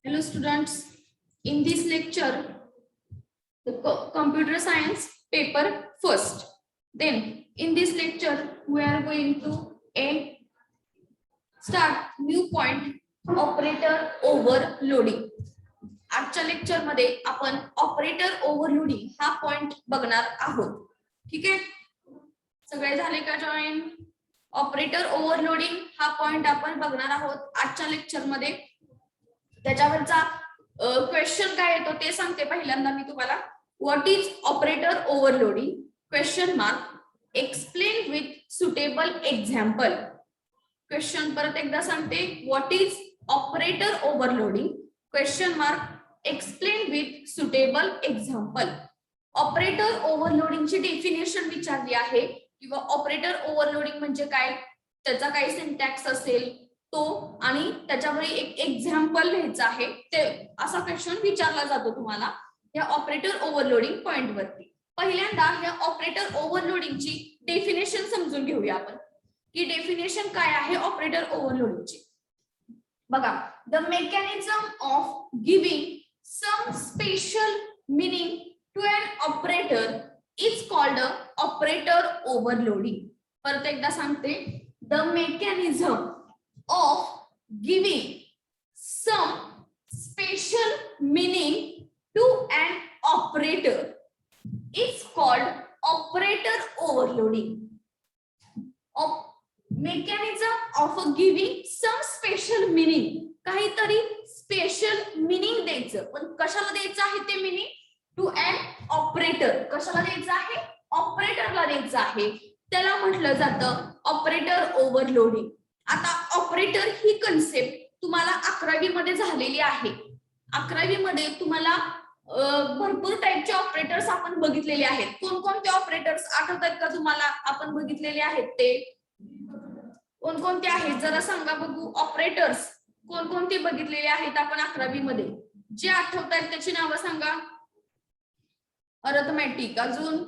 Hello students, in this lecture, the computer science paper first. Then in this lecture, we are going to start new point operator overloading. आजच्या lecture मध्ये आपण operator overloading हा point बघणार आहोत. ठीक आहे, सगळे झाले का जॉईन? ऑपरेटर ओव्हरलोडिंग हा पॉइंट आपण बघणार आहोत आजच्या लेक्चर मध्ये. त्याच्यावरचा क्वेश्चन काय येतो ते सांगते पहिल्यांदा मी तुम्हाला. What is operator overloading? Question mark. Explain with suitable example. Question परत एकदा सांगते. What is operator overloading? Question mark. Explain with suitable example. Operator ओव्हरलोडिंगची डेफिनेशन विचारली आहे किंवा ऑपरेटर ओव्हरलोडिंग म्हणजे काय, त्याचा काय सिंटॅक्स असेल तो, आणि त्याच्यावर एक एक्झाम्पल लिहायचं आहे. ते असा क्वेश्चन विचारला जातो तुम्हाला या ऑपरेटर ओव्हरलोडिंग पॉइंट वरती. पहिल्यांदा या ऑपरेटर ओव्हरलोडिंगची डेफिनेशन समजून घेऊया आपण की डेफिनेशन काय आहे ऑपरेटर ओव्हरलोडिंगची. बघा, the mechanism of giving some special meaning to an operator is called operator overloading. परत एकदा सांगते. The mechanism of giving some special meaning to an operator is called operator overloading. Mechanism of giving some special meaning, काहीतरी special meaning द्यायचं. पण कशाला द्यायचं आहे ते मिनिंग? To an operator. कशाला द्यायचं आहे? ऑपरेटरला द्यायचं आहे. त्याला म्हटलं जातं ऑपरेटर ओव्हरलोडिंग. आता ऑपरेटर ही कन्सेप्ट तुम्हाला 11वी मध्ये झालेली आहे. 11वी मध्ये तुम्हाला भरपूर टाइपचे ऑपरेटर्स आपण बघितलेले आहेत. कोणकोणते ऑपरेटर्स आठवतात का तुम्हाला? आपण बघितलेले आहेत ते कोणकोणते आहेत जरा सांगा बघू. ऑपरेटर्स कोणकोणते बघितलेले आहेत आपण 11वी मध्ये? जे आठवतात त्याची नावं सांगा. अरिथमेटिक, अजून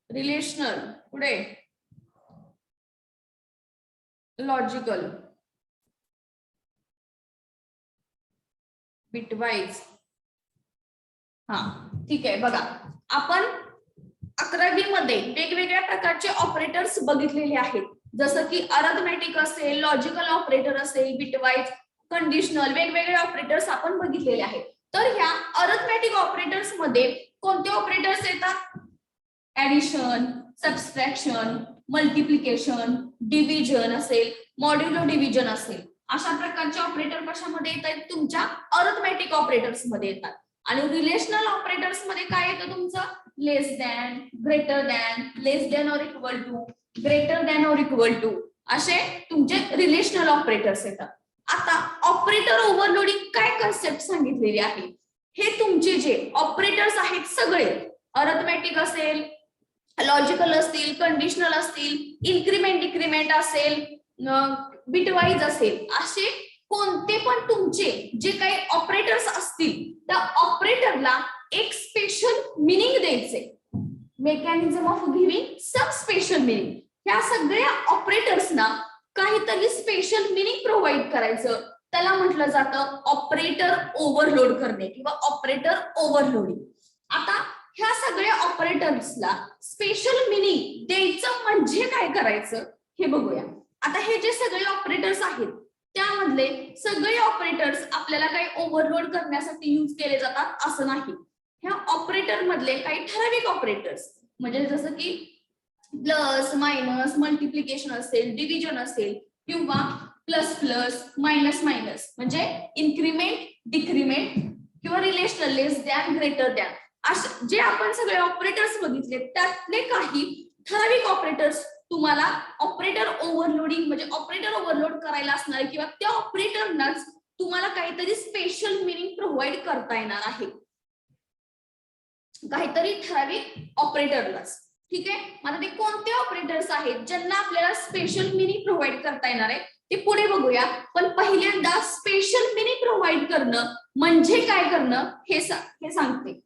रिलेशनल, पुढे लॉजिकल, बिटवाईज. हा ठीक आहे. बघा, आपण 11वी मध्ये वेगवेगळ्या प्रकारचे ऑपरेटर्स बघितलेले आहेत. जसं की अरिथमेटिक असेल, लॉजिकल ऑपरेटर असेल, बिटवाईज, कंडिशनल, वेगवेगळे ऑपरेटर्स आपण बघितलेले आहेत. तर ह्या अरिथमेटिक ऑपरेटर्स मध्ये कोणते ऑपरेटर्स येतात? ऍडिशन, सबट्रॅक्शन, मल्टिप्लिकेशन, डिव्हिजन असेल, मॉड्युलो डिव्हिजन असेल, अशा प्रकारचे ऑपरेटर कशामध्ये येतात? तुमच्या अरिथमेटिक ऑपरेटर्स मध्ये येतात. आणि रिलेशनल ऑपरेटर्स मध्ये काय येतं तुमचं? Less than, greater than, less than or equal to, greater than or equal to, असे तुमचे रिलेशनल ऑपरेटर्स येतात. आता ऑपरेटर ओव्हरलोडिंग काय कन्सेप्ट सांगितलेली आहे? हे तुमचे जे ऑपरेटर्स आहेत सगळे, अरिथमेटिक असेल, लॉजिकल असतील, कंडिशनल असतील, इन्क्रीमेंट डिक्रीमेंट असेल, बिटवाईज असेल, असे कोणते पण तुमचे जे काही ऑपरेटर्स असतील त्या ऑपरेटरला एक स्पेशल मिनिंग द्यायचे. Mechanism of giving some special meaning. ह्या सगळ्या ऑपरेटर्सना काहीतरी स्पेशल मिनिंग प्रोव्हाइड करायचं. त्याला म्हटलं जातं ऑपरेटर ओव्हरलोड करणे किंवा ऑपरेटर ओव्हरलोडिंग. आता ह्या सगळ्या ऑपरेटर्सला स्पेशल मिनिंग द्यायचं म्हणजे काय करायचं हे बघूया. आता हे जे सगळे ऑपरेटर्स आहेत त्यामधले सगळे ऑपरेटर्स आपल्याला काही ओव्हरलोड करण्यासाठी यूज केले जातात असं नाही. ह्या ऑपरेटर मधले काही ठराविक ऑपरेटर्स, म्हणजे जसं की प्लस, मायनस, मल्टिप्लिकेशन असेल, डिव्हिजन असेल, किंवा प्लस प्लस, मायनस मायनस, म्हणजे इन्क्रीमेंट डिक्रीमेंट, किंवा रिलेशनल, लेस दॅन, ग्रेटर दॅन, असे जे आपण सगळे ऑपरेटर्स बघितले त्यातले काही ठराविक ऑपरेटर्स तुम्हाला ऑपरेटर ओव्हरलोडिंग म्हणजे ऑपरेटर ओव्हरलोड करायला असणार किंवा त्या ऑपरेटरनाच तुम्हाला काहीतरी स्पेशल मिनिंग प्रोव्हाइड करता येणार आहे, काहीतरी ठराविक ऑपरेटरलाच. ठीक आहे. आता ते कोणते ऑपरेटर्स आहेत ज्यांना आपल्याला स्पेशल मिनिंग प्रोव्हाइड करता येणार आहे ते पुढे बघूया. पण पहिल्यांदा स्पेशल मिनिंग प्रोव्हाइड करणं म्हणजे काय करणं हे सांगते.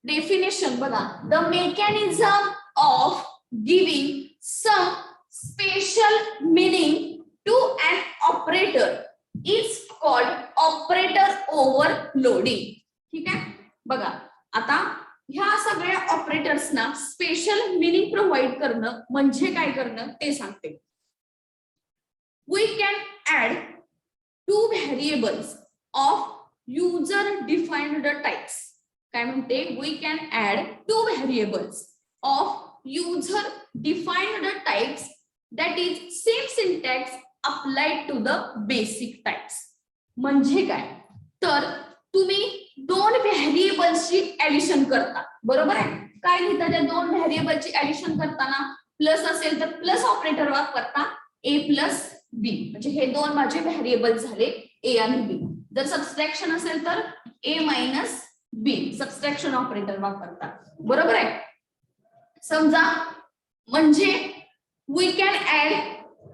डेफिनेशन बघा. The mechanism of giving some special meaning to an called operator overloading. ठीक आहे, बघा आता ह्या सगळ्या ऑपरेटर्सना स्पेशल मिनिंग प्रोव्हाइड करणं म्हणजे काय करणं ते सांगते. We can add 2 variables of user defined types. काय म्हणते, we can add 2 variables of user defined types that is same syntax applied to the basic types. म्हणजे काय, तर तुम्ही 2 व्हेरिएबल्सची ऍडिशन करता, बरोबर आहे. काय लिहिता, त्या 2 व्हेरिएबलची ऍडिशन करताना प्लस असेल तर प्लस ऑपरेटर वापरता a प्लस b, म्हणजे हे 2 माझे व्हेरिएबल झाले a आणि b. जर सबट्रॅक्शन असेल तर a minus b, subtraction operator वापरता, बरोबर आहे. समजा म्हणजे we can add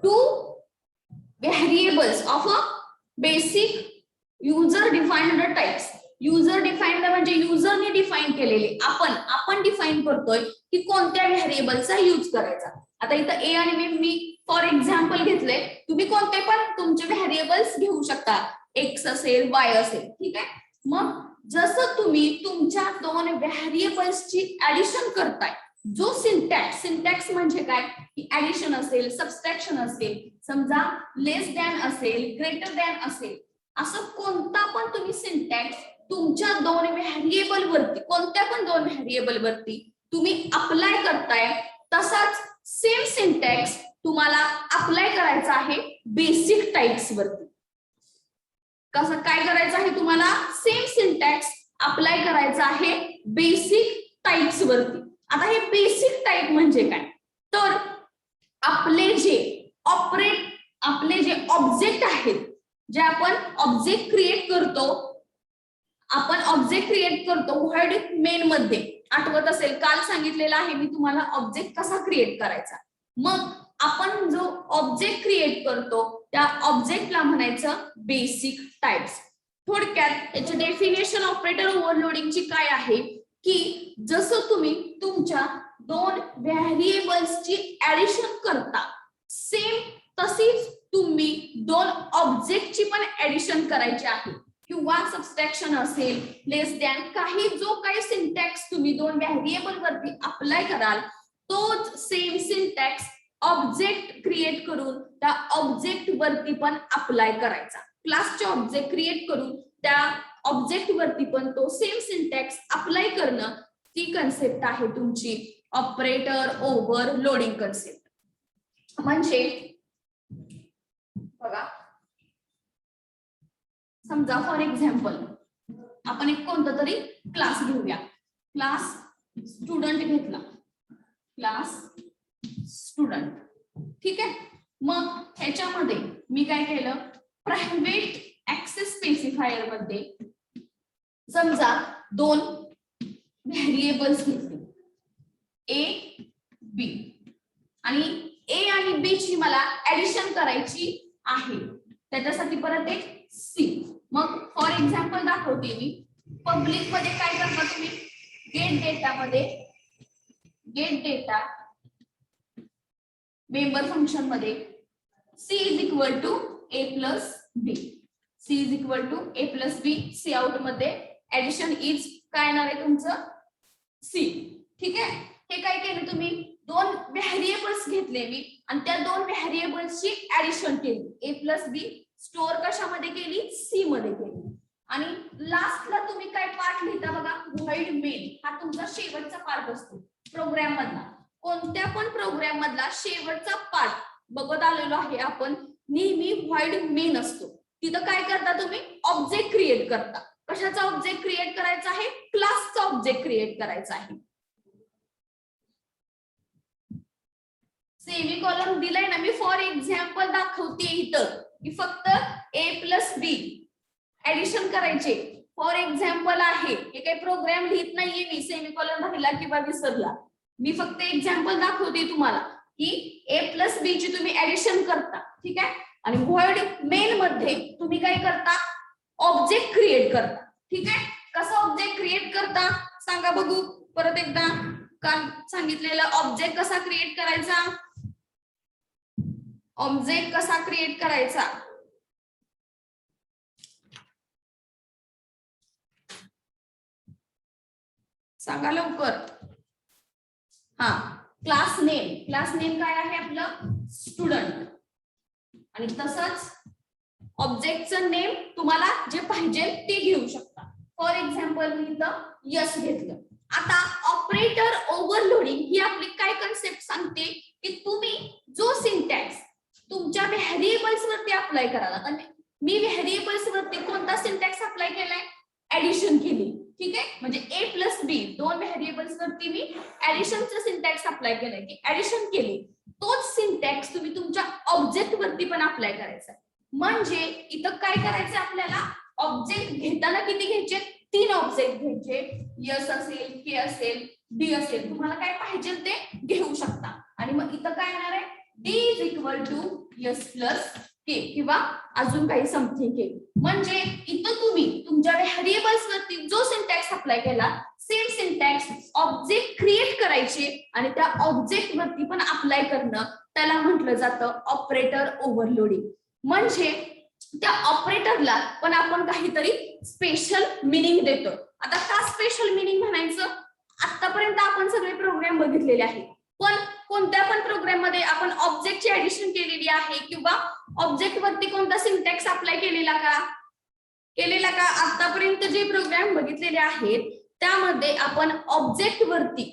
2 variables of a basic user defined types. user defined म्हणजे युजरने डिफाइन केलेले, आपण डिफाइन करतोय की कोणत्या व्हेरिएबलचा यूज करायचा. आता इथं a आणि b मी फॉर एक्झाम्पल घेतले, तुम्ही कोणते पण तुमचे व्हेरिएबल्स घेऊ शकता, x असेल y असेल. ठीक आहे, मग जसं तुम्ही तुमच्या 2 व्हेरिएबल्सची ऍडिशन करताय, जो सिंटॅक्स म्हणजे काय की ऍडिशन असेल, सबट्रॅक्शन असेल, समजा लेस दॅन असेल, ग्रेटर दॅन असेल, असं कोणता पण तुम्ही सिंटॅक्स तुमच्या 2 व्हेरिएबल वरती, कोणत्या पण 2 व्हेरिएबल वरती तुम्ही अप्लाय करताय, तसाच सेम सिंटॅक्स तुम्हाला अप्लाय करायचा आहे बेसिक टाइप्स वरती. कसं काय करायचं आहे, तुम्हाला सेम सिंटॅक्स अप्लाय करायचा आहे बेसिक टाइप्स वरती. आता हे बेसिक टाइप म्हणजे काय, तर आपले जे ऑब्जेक्ट आहेत, जे आपण ऑब्जेक्ट क्रिएट करतो व्हॉइड मेन मध्ये. आठवत असेल काल सांगितलेलं आहे मी तुम्हाला ऑब्जेक्ट कसा क्रिएट करायचा. मग आपण जो ऑब्जेक्ट क्रिएट करतो त्या ऑब्जेक्टला म्हणायचं बेसिक टाइप्स. थोडक्यात याचे डेफिनेशन ऑपरेटर ओव्हरलोडिंगची काय आहे की जसं तुम्ही तुमच्या 2 व्हेरिएबल्सची ऍडिशन करता, सेम तशीच तुम्ही 2 ऑब्जेक्टची पण ऍडिशन करायची आहे, किंवा सबट्रॅक्शन असेल, लेस दॅन, जो काही सिंटॅक्स तुम्ही 2 व्हेरिएबल वरती अप्लाय कराल, तोच सेम सिंटॅक्स ऑब्जेक्ट क्रिएट करून त्या ऑब्जेक्ट वरती पण अप्लाय करायचा. क्लासचे ऑब्जेक्ट क्रिएट करून त्या ऑब्जेक्ट वरती पण तो सेम सिंटॅक्स अप्लाय करणं, ती कन्सेप्ट आहे तुमची ऑपरेटर ओव्हरलोडिंग कन्सेप्ट. म्हणजे बघा, समजा फॉर एक्झाम्पल आपण एक कोणता तरी क्लास घेऊया, क्लास स्टुडंट घेतला, क्लास स्टुडंट. ठीक आहे, मग ह्याच्यामध्ये मी काय केलं, प्रायव्हेट ऍक्सेस स्पेसिफायर मध्ये समजा 2 व्हेरिएबल्स घेतले a b, आणि a आणि b ची मला ऍडिशन करायची आहे, त्याच्यासाठी परत एक c. मग फॉर एक्झाम्पल दाखवते मी, पब्लिक मध्ये काय करता तुम्ही, गेट डेटा मेंबर फंक्शन मध्ये c is equal to a plus b, c is equal to a plus b, c out मध्ये ऍडिशन इज काय येणार आहे तुमचं c. ठीक आहे, हे काय केलं तुम्ही, 2 व्हेरिएबल्स घेतले मी आणि त्या 2 व्हेरिएबल्सची ऍडिशन केली, a प्लस b स्टोअर कशामध्ये केली, c मध्ये केली. आणि लास्टला तुम्ही काय पार्ट लिहिता बघा, व्हॉइड मेन. हा तुमचा शेवटचा पार्ट असतो प्रोग्राम मधला, कोणत्या पण प्रोग्राम मधला शेवटचा पार्ट बघत आलेलो आहे आपण, नेहमी व्हॉइड मेन असतो. तिथं काय करता तुम्ही, ऑब्जेक्ट क्रिएट करता. कशाचा ऑब्जेक्ट क्रिएट करायचा आहे, क्लासचा ऑब्जेक्ट क्रिएट करायचा आहे. सेमीकोलन दिलाय ना मी, फॉर एक्झाम्पल दाखवते इथं की फक्त a प्लस b ऍडिशन करायचे. फॉर एक्झाम्पल आहे, हे काही प्रोग्राम लिहित नाहीये मी, सेमीकोलन राहिला किंवा विसरला, मी फक्त एक्झाम्पल दाखवते तुम्हाला की a प्लस b ची तुम्ही ऍडिशन करता. ठीक आहे, आणि व्हॉइड मेन मध्ये तुम्ही काय करता, ऑब्जेक्ट क्रिएट करता. ठीक आहे, कसा ऑब्जेक्ट क्रिएट करता सांगा बघू परत एकदा, काल सांगितलेलं ऑब्जेक्ट कसा क्रिएट करायचा, ऑब्जेक्ट कसा क्रिएट करायचा, सांगा लवकर. हा, क्लास नेम काय आहे आपलं? स्टुडंट. आणि तसंच ऑब्जेक्टचं नेम तुम्हाला जे पाहिजे ते घेऊ शकता. फॉर एक्झाम्पल मी इथं यस घेतलं. आता ऑपरेटर ओव्हरलोडिंग ही आपली काय कन्सेप्ट सांगते की तुम्ही जो सिंटॅक्स तुमच्या व्हेरिएबल्स वरती अप्लाय करायला. आणि मी व्हेरिएबल्स वरती कोणता सिंटॅक्स अप्लाय केलाय? ऍडिशन केली. ठीक आहे, म्हणजे ए प्लस बी दोन व्हेरिएबल्स वरती मी ऍडिशनचं सिंटॅक्स अप्लाय केलंय की ऍडिशन केली. तोच सिंटॅक्स तुम्ही तुमच्या ऑब्जेक्ट वरती पण अप्लाय करायचा. म्हणजे इथं काय करायचं आपल्याला? ऑब्जेक्ट घेताना किती घ्यायचे? 3 ऑब्जेक्ट घ्यायचे. यस असेल, के असेल, डी असेल, तुम्हाला काय पाहिजे ते घेऊ शकता. आणि मग इथं काय येणार आहे? D is equal to S plus K किंवा अजून काही समथिंग के. म्हणजे इथं तुम्ही तुमच्या व्हेरिएबल्स वरती जो सिंटॅक्स अप्लाय केला सेम सिंटॅक्स ऑब्जेक्ट क्रिएट करायचे आणि त्या ऑब्जेक्ट वरती पण अप्लाय करणं, त्याला म्हटलं जातं ऑपरेटर ओव्हरलोडिंग. म्हणजे त्या ऑपरेटरला पण आपण काहीतरी स्पेशल मिनिंग देतो. आता का स्पेशल मिनिंग म्हणायचं? आतापर्यंत आपण सगळे प्रोग्राम बघितलेले आहेत, पण कोणत्या पण प्रोग्राम मध्ये आपण ऑब्जेक्टची ऍडिशन केलेली आहे किंवा ऑब्जेक्ट वरती कोणता सिंटॅक्स अप्लाय केलेला का? आतापर्यंत जे प्रोग्राम बघितलेले आहेत त्यामध्ये आपण ऑब्जेक्ट वरती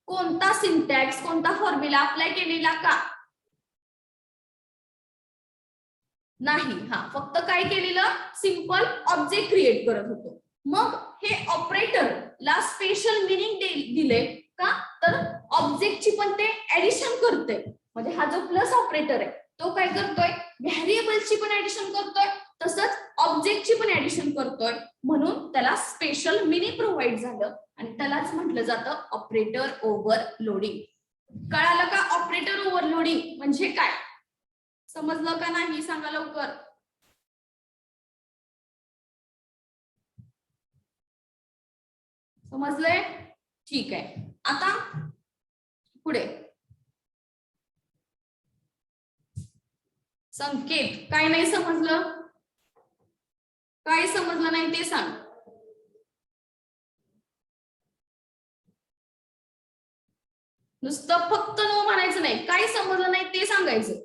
कोणता सिंटॅक्स, कोणता फॉर्म्युला अप्लाय केलेला का? नाही. हा, फक्त काय केलेलं? सिंपल ऑब्जेक्ट क्रिएट करत होतो. मग हे ऑपरेटरला स्पेशल मिनिंग दिले का? तर ऑब्जेक्टची पण ते ऍडिशन करते. म्हणजे हा जो प्लस ऑपरेटर आहे तो काय करतोय? व्हेरिएबल्सची पण ऍडिशन करतोय, तसंच ऑब्जेक्टची पण ऍडिशन करतोय. म्हणून त्याला स्पेशल मिनिंग प्रोव्हाइड झालं आणि त्यालाच म्हटलं जातं ऑपरेटर ओव्हरलोडिंग. कळालं का? ऑपरेटर ओव्हरलोडिंग म्हणजे काय? समजलं का नाही? सांगा लवकर. समजलंय? ठीक आहे. आता पुढे संकेत, काय नाही समजलं? काय समजलं नाही ते सांग. नुसतं फक्त नो म्हणायचं नाही, काय समजलं नाही ते सांगायचं.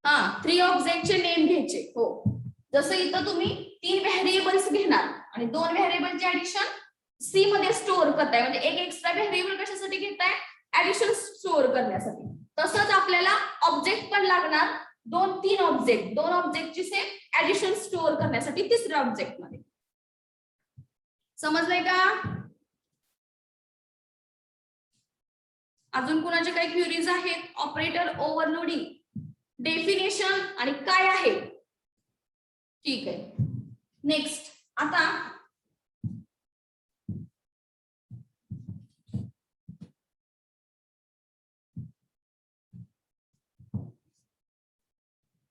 हा, 3 ऑब्जेक्टचे नेम घ्यायचे. हो, जसं इथं तुम्ही 3 व्हेरिएबल्स घेणार आणि 2 व्हेरिएबलचे ऍडिशन सी मध्ये स्टोअर करताय. म्हणजे एक एक्स्ट्रा व्हेरिएबल कशासाठी घेताय? ऍडिशन स्टोअर करण्यासाठी. तसंच आपल्याला ऑब्जेक्ट पण लागणार. 2-3 ऑब्जेक्ट, 2 ऑब्जेक्टची सेम ऍडिशन स्टोअर करण्यासाठी तिसऱ्या ऑब्जेक्ट मध्ये. समजलंय का? अजून कुणाचे काही क्वेरीज आहेत? ऑपरेटर ओव्हरलोडिंग डेफिनेशन आणि काय आहे? ठीक आहे. नेक्स्ट, आता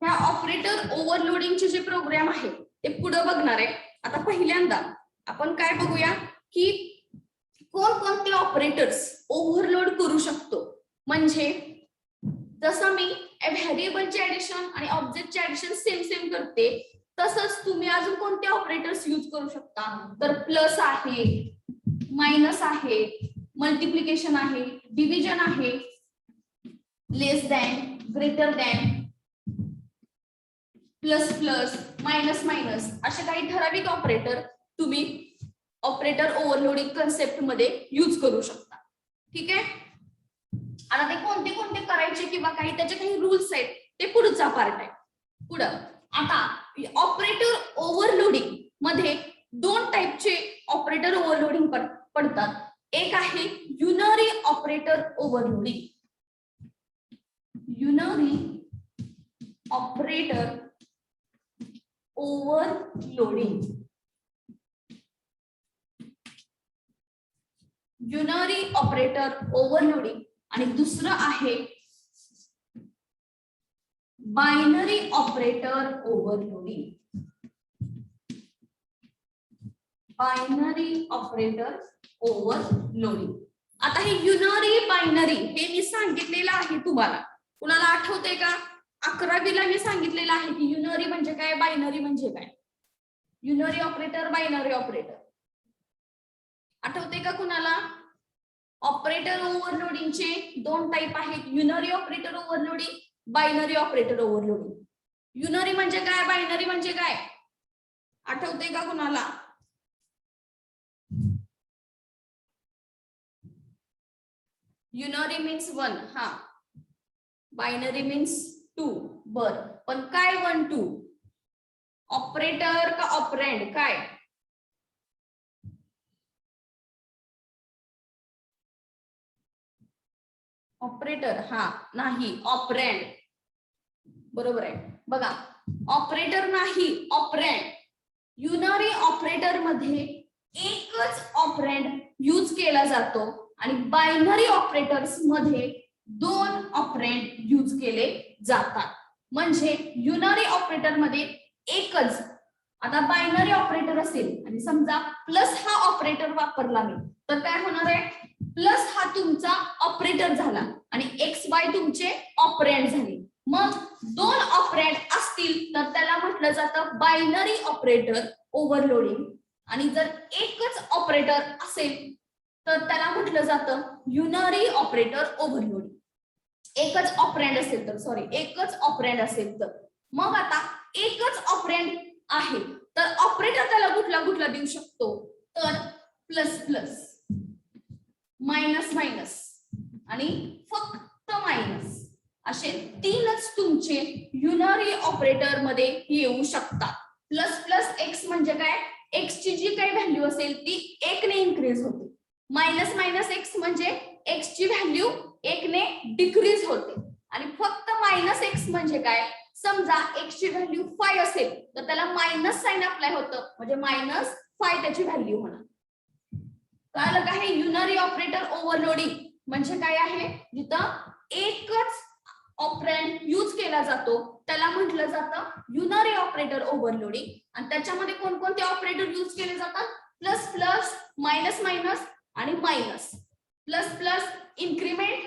ह्या ऑपरेटर ओव्हरलोडिंगचे जे प्रोग्राम आहे ते पुढे बघणार आहे. आता पहिल्यांदा आपण काय बघूया की कोणकोणते ऑपरेटर्स ओव्हरलोड करू शकतो. म्हणजे जसं मी व्हेरिएबलचे ऍडिशन आणि ऑब्जेक्टचे ऍडिशन सेम करते, तसंच तुम्ही अजून कोणते ऑपरेटर्स यूज करू शकता? तर प्लस आहे, मायनस आहे, मल्टिप्लिकेशन आहे, डिव्हिजन आहे, less than, greater than, plus plus, minus minus, असे काही ठराविक ऑपरेटर तुम्ही ऑपरेटर ओव्हरलोडिंग कन्सेप्ट मध्ये यूज करू शकता. ठीक आहे. आता ते कोणते कोणते करायचे किंवा काही त्याचे काही रूल्स आहेत ते पुढचा पार्ट आहे. पुढं आता ऑपरेटर ओव्हरलोडिंग मध्ये 2 टाईपचे ऑपरेटर ओव्हरलोडिंग पडतात. एक आहे unary operator overloading. Unary operator overloading, unary operator overloading. आणि दुसरं आहे binary operator overloading. Binary operator overloading. आता हे युनरी बायनरी हे मी सांगितलेलं आहे तुम्हाला, कुणाला आठवते का? 11वीला मी सांगितलेलं आहे की युनरी म्हणजे काय, बायनरी म्हणजे काय. Unary operator, binary operator. आठवते का कुणाला? ऑपरेटर ओव्हरलोडिंगचे दोन टाइप आहेत, unary operator overloading, binary operator overloading. Unary म्हणजे काय, बायनरी म्हणजे काय, आठवते का कुणाला? युनरी मीन्स 1, हा. Binary means 2. बर, पण काय 1 2? ऑपरेटर का ऑपरेंड? काय? ऑपरेटर, हा. नाही, ऑपरेंड. बरोबर आहे. बघा, ऑपरेटर नाही, ऑपरेंड. युनरी ऑपरेटर मध्ये एकच ऑपरेंड यूज केला जातो आणि बायनरी ऑपरेटर्स मध्ये दोन ऑपरेंड यूज केले जातात. म्हणजे युनरी ऑपरेटर मध्ये एकच, आता बायनरी ऑपरेटर असेल आणि समजा प्लस हा ऑपरेटर वापरला मी, तर काय होणार आहे? प्लस हा तुमचा ऑपरेटर झाला आणि एक्स वाय तुमचे ऑपरेंड झाले. मग दोन ऑपरेंड असतील तर त्याला म्हटलं जातं बायनरी ऑपरेटर ओव्हरलोडिंग, आणि जर एकच ऑपरेटर असेल तर त्याला म्हटलं जातं युनरी ऑपरेटर ओव्हरलोडिंग. एकच ऑपरेंड असेल तर, सॉरी, एकच ऑपरेंड असेल तर. मग आता एकच ऑपरेंड आहे तर ऑपरेटर त्याला कुठला कुठला देऊ शकतो? तर प्लस प्लस, मायनस मायनस आणि फक्त मायनस, असे तीनच तुमचे युनरी ऑपरेटर मध्ये येऊ शकतात. प्लस प्लस एक्स म्हणजे काय? एक्स ची जी काही व्हॅल्यू असेल ती एक ने इन्क्रीज होते. मायनस मायनस एक्स म्हणजे एक्स ची व्हॅल्यू एक ने डिक्रीज होते. आणि फक्त मायनस एक्स म्हणजे काय? समजा एक्स ची व्हॅल्यू 5 असेल तर त्याला मायनस साइन अप्लाय होतं, म्हणजे -5 त्याची व्हॅल्यू होणार. कळलं का? हे युनरी ऑपरेटर ओव्हरलोडिंग म्हणजे काय आहे? जिथं एकच ऑपरेंड यूज केला जातो त्याला म्हटलं जातं युनरी ऑपरेटर ओव्हरलोडिंग. आणि त्याच्यामध्ये कोणकोणते ऑपरेटर यूज केले जातात? प्लस प्लस, मायनस मायनस आणि minus. Plus plus increment,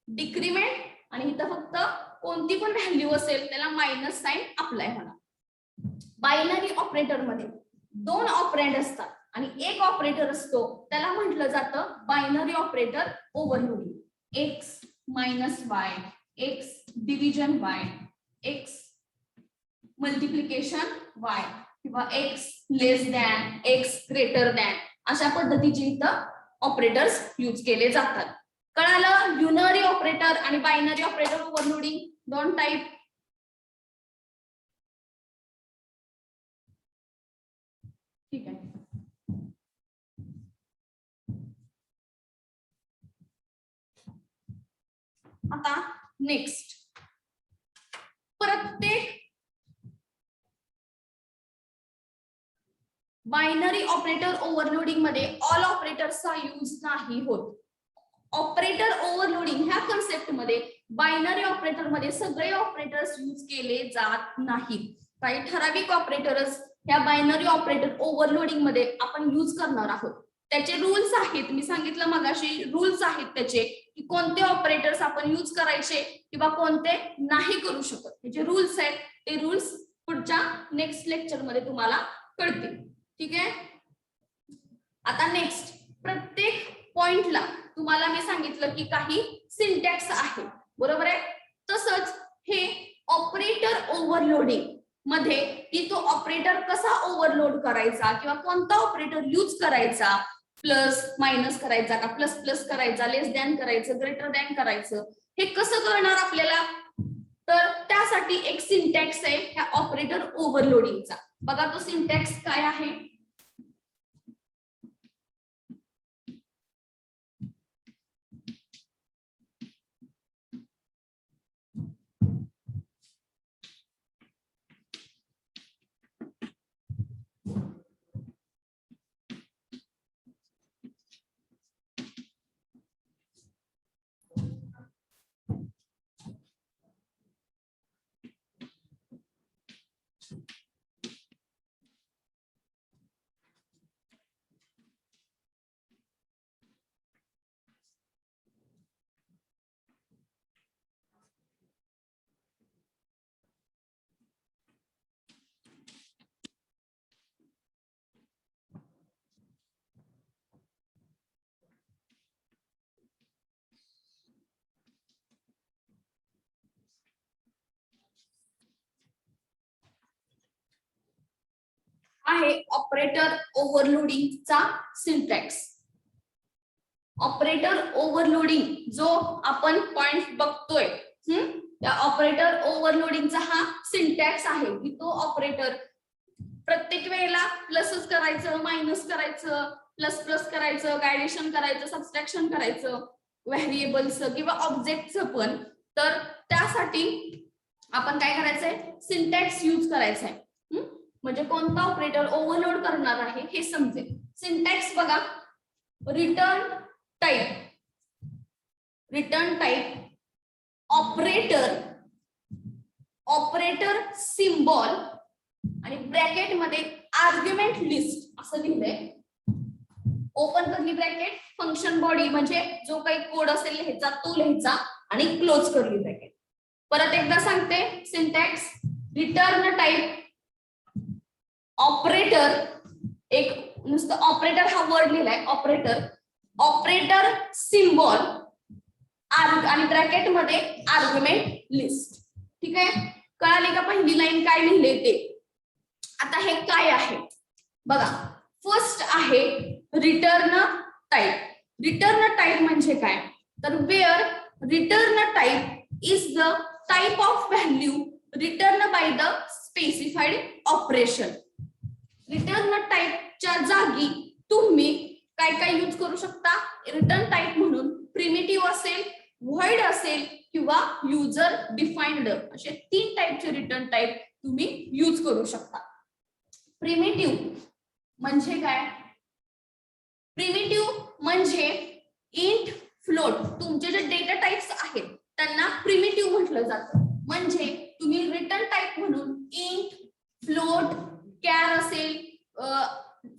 decrement, आणि इथं फक्त कोणती पण व्हॅल्यू असेल त्याला मायनस साइन अप्लाय होणार. बायनरी ऑपरेटर मध्ये दोन ऑपरेंड असतात आणि एक ऑपरेटर असतो त्याला म्हटलं जातं binary operator overloading. X minus Y, x division Y, x multiplication Y, किंवा एक्स लेस दॅन, एक्स ग्रेटर दॅन, अशा पद्धतीचे इथं ऑपरेटर्स यूज केले जातात. कळालं? युनरी ऑपरेटर आणि बायनरी ऑपरेटर ओव्हरलोडिंग दोन टाइप. ठीक आहे. आता नेक्स्ट, प्रत्येक बायनरी ऑपरेटर ओव्हरलोडिंग मध्ये ऑल ऑपरेटर्सचा यूज नाही होत. ऑपरेटर ओव्हरलोडिंग ह्या कन्सेप्ट मध्ये बायनरी ऑपरेटर मध्ये सगळे ऑपरेटर्स यूज केले जात नाहीत. काही ठराविक ऑपरेटर्स ह्या बायनरी ऑपरेटर ओव्हरलोडिंग मध्ये आपण यूज करणार आहोत. त्याचे रूल्स आहेत, मी सांगितलं मगाशी रूल्स आहेत त्याचे, की कोणते ऑपरेटर्स आपण यूज करायचे किंवा कोणते नाही करू शकत. त्याचे रूल्स आहेत, ते रूल्स पुढच्या नेक्स्ट लेक्चर मध्ये तुम्हाला कळतील. ठीक आहे. आता नेक्स्ट, प्रत्येक पॉइंटला तुम्हाला मी सांगितलं की काही सिंटॅक्स आहे, बरोबर आहे. तसंच हे ऑपरेटर ओव्हरलोडिंग मध्ये की तो ऑपरेटर कसा ओव्हरलोड करायचा किंवा कोणता ऑपरेटर यूज करायचा, प्लस मायनस करायचा का प्लस प्लस करायचा, लेस दॅन करायचं, ग्रेटर दॅन करायचं, हे कसं कळणार आपल्याला? तर त्यासाठी एक सिंटॅक्स आहे ह्या ऑपरेटर ओव्हरलोडिंगचा. बघा तो सिंटॅक्स काय आहे. आहे ऑपरेटर ओव्हरलोडिंगचा सिंटॅक्स. ऑपरेटर ओव्हरलोडिंग जो आपण पॉइंट बघतोय, त्या ऑपरेटर ओव्हरलोडिंगचा हा सिंटॅक्स आहे की तो ऑपरेटर प्रत्येक वेळेला प्लसच करायचं, मायनस करायचं, प्लस प्लस करायचं, गायडेशन करायचं, सबस्ट्रॅक्शन करायचं, व्हेरिएबल्सचं किंवा ऑब्जेक्टचं पण. तर त्यासाठी आपण काय करायचंय, सिंटॅक्स यूज करायचा आहे. म्हणजे कोणता ऑपरेटर ओव्हरलोड करणार आहे हे समजेल. सिंटॅक्स बघा, return type operator, operator symbol आणि ब्रॅकेट मध्ये आर्ग्युमेंट लिस्ट असं लिहिलंय. Open curly bracket function body म्हणजे जो काही कोड असेल लिहायचा तो लिहायचा आणि क्लोज कर्ली ब्रॅकेट. परत एकदा सांगते सिंटॅक्स, रिटर्न टाइप ऑपरेटर, एक नुसतं ऑपरेटर हा वर्ड लिहिलाय ऑपरेटर, ऑपरेटर सिम्बॉल आणि ब्रॅकेट मध्ये आर्ग्युमेंट लिस्ट. ठीक आहे, कळाले का पहिली लाईन काय लिहिले ते. आता हे काय आहे बघा. फर्स्ट आहे रिटर्न टाइप. रिटर्न टाइप म्हणजे काय, तर where return type is the type of value return by the specified operation. Return टाइपच्या जागी तुम्ही काय काय यूज करू शकता रिटर्न टाइप म्हणून. प्रिमिटिव्ह असेल, व्हॉइड असेल किंवा युजर डिफाइन्ड, असे 3 टाइपचे रिटर्न टाइप तुम्ही यूज करू शकता. प्रिमिटिव्ह म्हणजे काय, प्रिमिटिव्ह म्हणजे इंट, फ्लोट, तुमचे जे डेटा टाइप्स आहेत त्यांना प्रिमिटिव्ह म्हटलं जातं. म्हणजे तुम्ही रिटर्न टाइप म्हणून इंट, फ्लोट, कॅर असेल,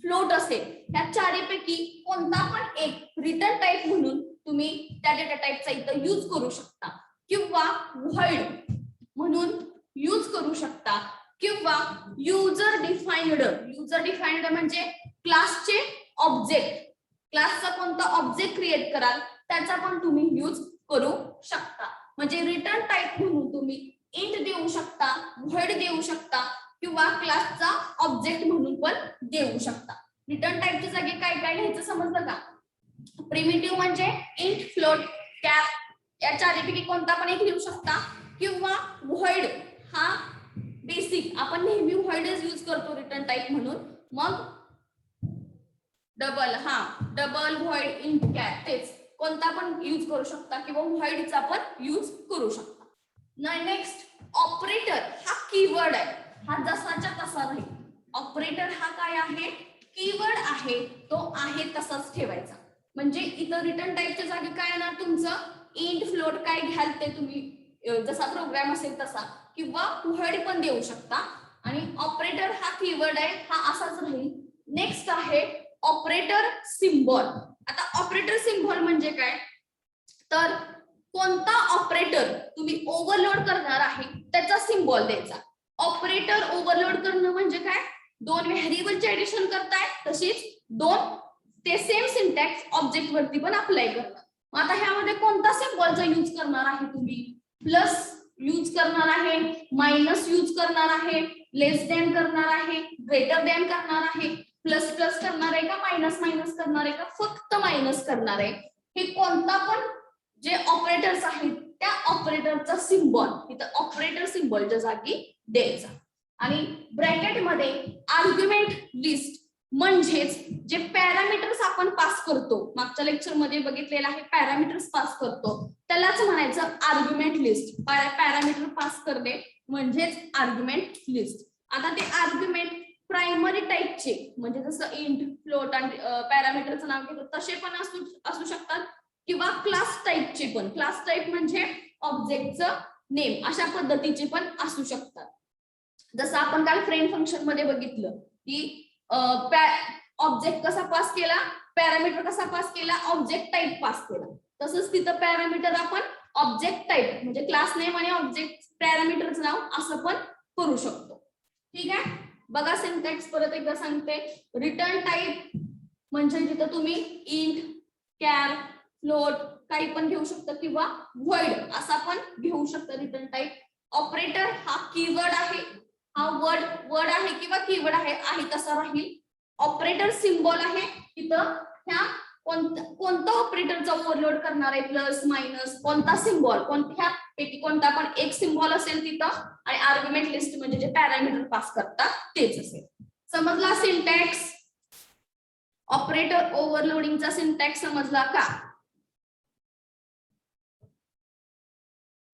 फ्लोट असेल, ह्या चारपैकी कोणता पण एक रिटर्न टाइप म्हणून तुम्ही त्या डेटा टाइपचा इथं यूज करू शकता, किंवा व्हॉइड म्हणून यूज करू शकता, किंवा युजर डिफाइन्ड. युजर डिफाइन्ड म्हणजे क्लासचे ऑब्जेक्ट, क्लासचा कोणता ऑब्जेक्ट क्रिएट कराल त्याचा पण तुम्ही यूज करू शकता. म्हणजे रिटर्न टाइप म्हणून तुम्ही इंट देऊ शकता, व्हॉइड देऊ शकता किंवा क्लासचा ऑब्जेक्ट म्हणून पण देऊ शकता. रिटर्न टाइपच्या जागी काय काय लिहायचं समजलं का. प्रिमिटिव्ह म्हणजे इंट, फ्लोट, कॅर या चारपैकी कोणता पण एक लिहू शकता, किंवा व्हॉइड हा बेसिक, आपण नेहमी व्हॉइडच यूज करतो रिटर्न टाइप म्हणून. मग डबल व्हॉइड, इंट, कॅर तेच कोणता पण यूज करू शकता, किंवा व्हॉइडचा पण यूज करू शकता. नेक्स्ट ऑपरेटर हा कीवर्ड आहे, हा जसाच्या तसा राहील. ऑपरेटर हा काय आहे, कीवर्ड आहे, तो आहे तसाच ठेवायचा. म्हणजे इथं रिटर्न टाइपच्या जागी काय येणार तुमचं, इंट, फ्लोट काय घ्याल ते तुम्ही जसा प्रोग्राम असेल तसा, किंवा व्हॉइड पण देऊ शकता. आणि ऑपरेटर हा कीवर्ड आहे, हा असाच राहील. नेक्स्ट आहे ऑपरेटर सिम्बॉल. आता ऑपरेटर सिम्बॉल म्हणजे काय, तर कोणता ऑपरेटर तुम्ही ओव्हरलोड करणार आहे त्याचा सिम्बॉल द्यायचा. ऑपरेटर ओव्हरलोड करणं म्हणजे काय, 2 व्हेरिएबलचे ऍडिशन करताय, तशीच 2 ते सेम सिंटॅक्स ऑब्जेक्ट वरती पण अप्लाय करतात. मग आता ह्यामध्ये कोणता सिम्बॉलचा यूज करणार आहे तुम्ही, प्लस यूज करणार आहे, मायनस यूज करणार आहे, लेस दॅन करणार आहे, ग्रेटर दॅन करणार आहे, प्लस प्लस करणार आहे का मायनस मायनस करणार आहे का फक्त मायनस करणार आहे, हे कोणता पण जे ऑपरेटर्स आहेत त्या ऑपरेटरचा सिम्बॉल इथं ऑपरेटर सिम्बॉलच्या जागी द्यायचा. आणि ब्रॅकेट मध्ये आर्ग्युमेंट लिस्ट म्हणजेच जे पॅरामीटर्स आपण पास करतो, मागच्या लेक्चर मध्ये बघितलेलं आहे पॅरामीटर्स पास करतो त्यालाच म्हणायचं आर्ग्युमेंट लिस्ट. पॅरामीटर पास करणे म्हणजेच आर्ग्युमेंट लिस्ट. आता ते आर्ग्युमेंट प्रायमरी टाइपचे म्हणजे जसं इंट, फ्लोट आणि पॅरामीटरचं नाव घेतो तसे पण असू शकतात, किंवा क्लास टाइपचे पण. क्लास टाइप म्हणजे ऑब्जेक्टचं नेम, अशा पद्धतीचे पण असू शकतात. जसं आपण काल फ्रेंड फंक्शन मध्ये बघितलं की ऑब्जेक्ट कसा पास केला, पॅरामीटर कसा पास केला, ऑब्जेक्ट टाइप पास केला. तसंच तिथं पॅरामीटर आपण ऑब्जेक्ट टाइप म्हणजे क्लास नेम आणि ऑब्जेक्ट पॅरामीटरचं नाव असं पण करू शकतो. ठीक आहे, बघा सिंटॅक्स परत एकदा सांगते. रिटर्न टाइप म्हणजे जिथं तुम्ही इंट, कॅर, फ्लोट काही पण घेऊ शकता, किंवा व्हॉइड असा पण घेऊ शकता रिटर्न टाइप. ऑपरेटर हा कीवर्ड आहे, हा वर्ड आहे किंवा कीवर्ड आहे तसा राहील. ऑपरेटर सिम्बॉल आहे इथं ह्या कोणता ऑपरेटरचा ओव्हरलोड करणार आहे, प्लस मायनस कोणता सिम्बॉल, कोणत्या पैकी कोणता पण एक सिम्बॉल असेल तिथं आणि आर्ग्युमेंट लिस्ट म्हणजे जे पॅरामीटर पास करतात तेच असेल. समजला सिंटॅक्स? ऑपरेटर ओव्हरलोडिंगचा सिंटॅक्स समजला का?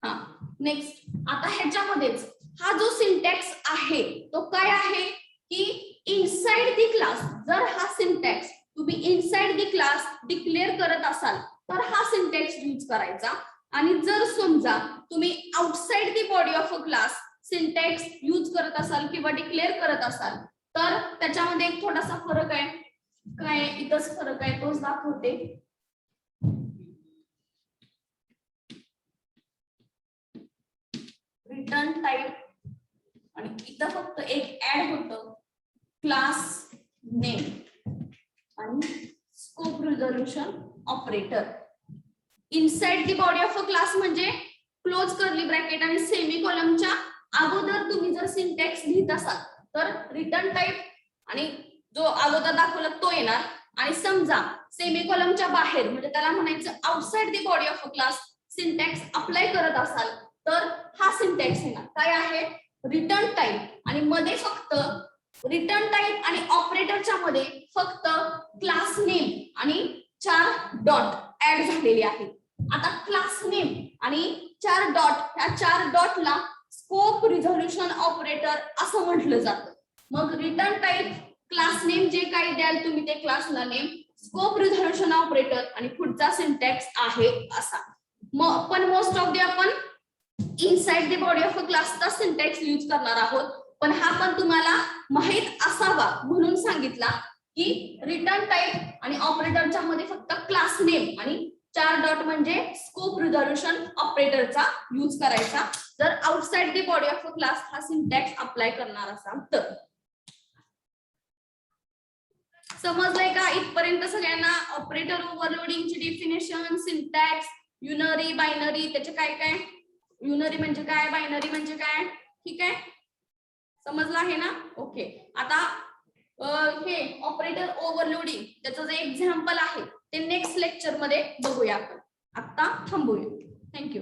हा नेक्स्ट आता ह्याच्यामध्येच हा जो सिंटॅक्स आहे तो काय आहे की इनसाइड दी क्लास, जर हा सिंटॅक्स तुम्ही इनसाइड दी क्लास डिक्लेअर करत असाल तर हा सिंटॅक्स यूज करायचा, आणि जर समजा तुम्ही outside the body of a class syntax use करत असाल किंवा डिक्लेअर करत असाल तर त्याच्यामध्ये एक थोडासा फरक आहे. काय इथंच फरक आहे तोच दाखवते. रिटर्न टाइप आणि इथं फक्त एक ऍड होतं क्लास नेम आणि scope resolution operator. Inside the body of a class म्हणजे क्लोज कर्ली ब्रॅकेट आणि सेमी कॉलमच्या अगोदर तुम्ही जर सिंटॅक्स लिहित असाल तर रिटर्न टाइप आणि जो अगोदर दाखवला तो येणार, आणि समजा सेमी कॉलमच्या बाहेर म्हणजे त्याला म्हणायचं outside the body of a class syntax apply करत असाल तर हा सिंटॅक्स येणार. काय आहे? रिटर्न टाइप आणि मध्ये फक्त रिटर्न टाइप आणि ऑपरेटरच्या मध्ये फक्त क्लास नेम आणि 4 डॉट ऍड झालेले आहेत. आता क्लास नेम आणि 4 डॉट, ह्या 4 डॉटला स्कोप रिझोल्यूशन ऑपरेटर असं म्हटलं जातं. मग रिटर्न टाइप, क्लास नेम जे काही द्याल तुम्ही ते क्लासला नेम, स्कोप रिझोल्यूशन ऑपरेटर आणि पुढचा सिंटॅक्स आहे असा. पण मोस्ट ऑफ द आपण inside the body of a क्लासचा सिंटॅक्स यूज करणार आहोत, पण हा पण तुम्हाला माहित असावा म्हणून सांगितला की रिटर्न टाइप आणि ऑपरेटरच्या मध्ये फक्त क्लास नेम आणि 4 डॉट म्हणजे स्कोप रिझोल्यूशन ऑपरेटरचा यूज करायचा जर outside the body of a class हा सिंटॅक्स अप्लाय करणार असाल तर. समजलंय का इथपर्यंत सगळ्यांना? ऑपरेटर ओव्हरलोडिंगची डेफिनेशन, सिंटॅक्स, युनरी, बायनरी, त्याचे काय काय, युनरी म्हणजे काय, बायनरी म्हणजे काय, ठीक आहे समजलं आहे ना? ओके. आता हे ऑपरेटर ओव्हरलोडिंग त्याचं जे एक्झाम्पल आहे ते नेक्स्ट लेक्चर मध्ये बघूया आपण. आता थांबूया. थँक्यू.